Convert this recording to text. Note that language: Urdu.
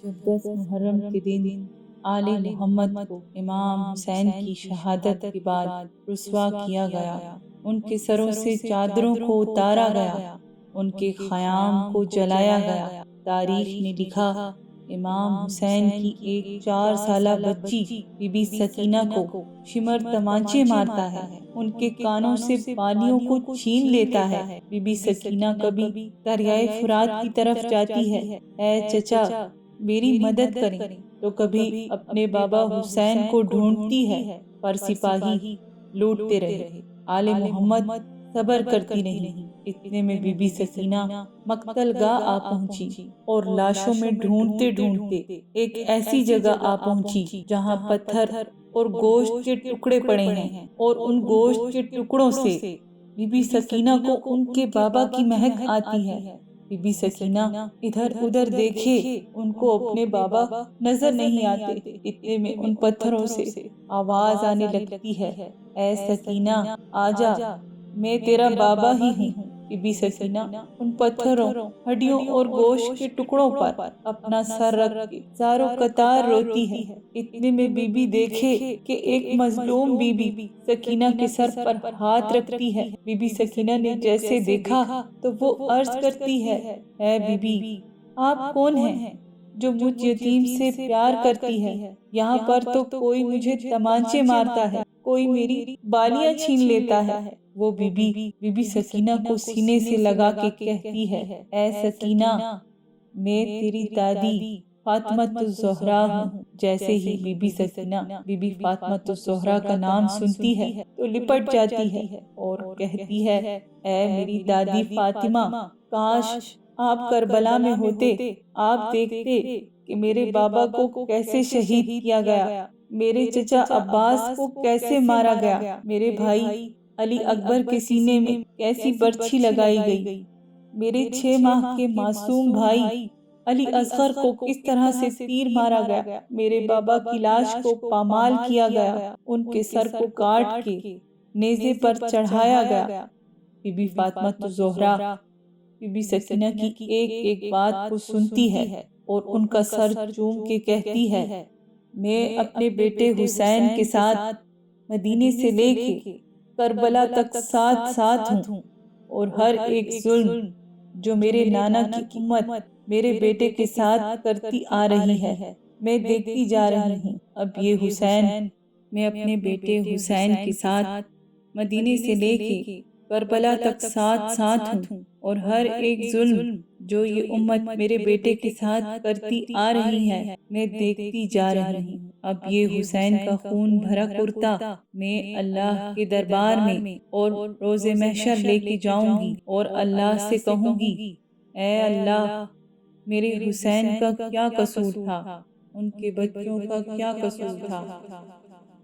جب 10 محرم کے دن آل محمد کو امام حسین کی شہادت کے بعد رسوا کیا گیا، ان کے سروں سے چادروں کو اتارا گیا، ان کے خیام کو جلایا گیا، تاریخ نے لکھا امام حسین کی ایک 4 سالہ بچی بی بی سکینہ کو شمر تمانچے مارتا ہے، ان کے کانوں سے بالیوں کو چھین لیتا ہے۔ بی بی سکینہ کبھی دریائے فرات کی طرف جاتی ہے، اے چچا میری مدد کریں، تو کبھی اپنے بابا حسین کو ڈھونڈتی ہے، پر سپاہی لوٹتے رہے۔ آل محمد صبر کرتی نہیں، اتنے میں بی بی سکینہ مقتل گاہ آ پہنچی اور لاشوں میں ڈھونڈتے ڈھونڈتے ایک ایسی جگہ آ پہنچی جہاں پتھر اور گوشت کے ٹکڑے پڑے ہیں، اور ان گوشت کے ٹکڑوں سے بی بی سکینہ کو ان کے بابا کی مہک آتی ہے۔ بی بی سکینہ ادھر ادھر دیکھے، ان کو اپنے بابا نظر نہیں آتے، اتنے میں ان پتھروں سے آواز آنے لگتی ہے، اے سکینہ آجا، میں تیرا بابا ہی ہوں۔ بی بی سکینہ ان پتھروں، ہڈیوں اور گوشت کے ٹکڑوں پر اپنا سر رکھ کے زاروں قطار روتی ہے۔ اتنے میں بی بی دیکھے کہ ایک مظلوم بی بی سکینہ کے سر پر ہاتھ رکھتی ہے۔ بی بی سکینہ نے جیسے دیکھا تو وہ عرض کرتی ہے، اے بی بی آپ کون ہیں جو مجھ یتیم سے پیار کرتی ہے؟ یہاں پر تو کوئی مجھے تمانچے مارتا ہے، کوئی میری بالیاں چھین لیتا ہے۔ وہ بی بی سکینہ کو سینے سے لگا کے کہتی ہے، اے سکینہ میں تیری دادی فاطمۃ الزہرا ہوں۔ جیسے ہی be be Sakina be be Fatima Alzahra کا نام سنتی ہے تو لپٹ جاتی ہے اور کہتی ہے، اے میری دادی فاطمہ، کاش آپ کربلا میں ہوتے، آپ دیکھتے کہ میرے بابا کو کیسے شہید کیا گیا، میرے چچا عباس کو کیسے مارا گیا، میرے بھائی علی اکبر کے سینے میں کیسی برچھی لگائی گئی، میرے 6 ماہ کے معصوم بھائی علی اصغر کو کس طرح سے تیر مارا گیا، میرے بابا کی لاش کو پامال کیا گیا، ان کے سر کو کاٹ کے نیزے پر چڑھایا گیا۔ بی بی فاطمۃ الزہرا بی بی سکینہ کی ایک ایک بات کو سنتی ہے اور ان کا سر چوم کے کہتی ہے، میں اپنے بیٹے حسین کے ساتھ مدینے سے لے کے کربلا تک ساتھ ساتھ ہوں، اور ہر ایک ظلم جو میرے نانا کی امت میرے بیٹے کے ساتھ کرتی آ رہی ہے میں دیکھتی جا رہی ہوں۔ اب یہ حسین، میں اپنے بیٹے حسین کے ساتھ مدینے سے لے کے کربلا تک ساتھ ساتھ ہوں، اور ہر ایک ظلم جو یہ امت میرے بیٹے کے ساتھ کرتی آ رہی ہے میں دیکھتی جا رہی ہوں۔ اب یہ حسین کا خون بھرا کرتا میں اللہ کے دربار میں اور روز محشر لے کے جاؤں گی اور اللہ سے کہوں گی، اے اللہ میرے حسین کا کیا قصور تھا، ان کے بچوں کا کیا قصور تھا۔